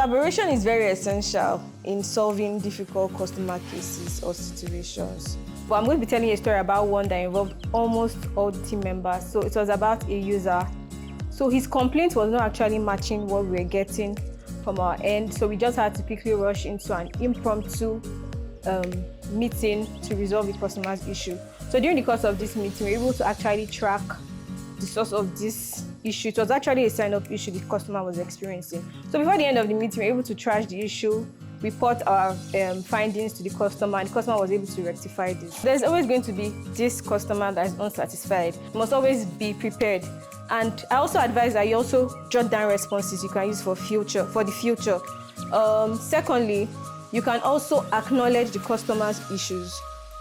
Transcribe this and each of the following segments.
Collaboration is very essential in solving difficult customer cases or situations. But I'm going to be telling you a story about one that involved almost all the team members. So it was about a user. So his complaint was not actually matching what we were getting from our end. So we just had to quickly rush into an impromptu meeting to resolve the customer's issue. So during the course of this meeting, we were able to actually track the source of this issue. It was actually a sign-up issue the customer was experiencing. So before the end of the meeting, we were able to trash the issue, report our findings to the customer, and the customer was able to rectify this. There's always going to be this customer that is unsatisfied. You must always be prepared. And I also advise that you also jot down responses you can use for the future. Secondly, you can also acknowledge the customer's issues,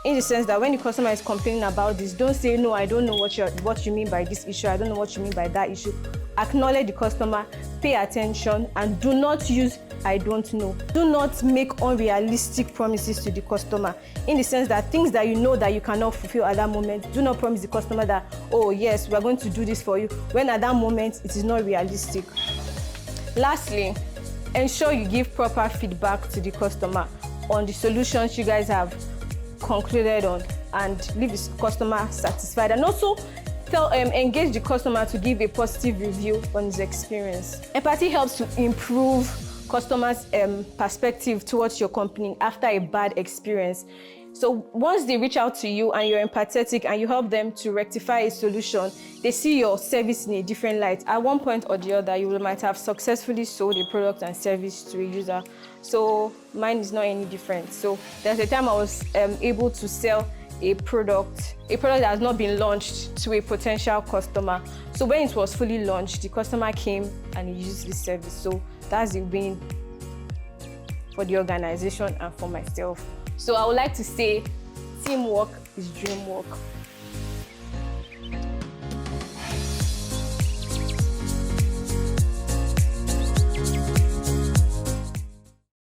in the sense that when the customer is complaining about this, don't say, no, I don't know what you mean by this issue, I don't know what you mean by that issue. Acknowledge the customer, pay attention, and do not use I don't know. Do not make unrealistic promises to the customer, in the sense that things that you know that you cannot fulfill at that moment, do not promise the customer that, oh yes, we are going to do this for you, when at that moment it is not realistic. Lastly, ensure you give proper feedback to the customer on the solutions you guys have concluded on, and leave the customer satisfied, and also engage the customer to give a positive review on his experience. Empathy helps to improve customers' perspective towards your company after a bad experience. So once they reach out to you and you're empathetic and you help them to rectify a solution, they see your service in a different light. At one point or the other, you might have successfully sold a product and service to a user. So mine is not any different. So there's a time I was able to sell a product that has not been launched to a potential customer. So when it was fully launched, the customer came and he used the service. So that's the win for the organization and for myself. So I would like to say, teamwork is dream work.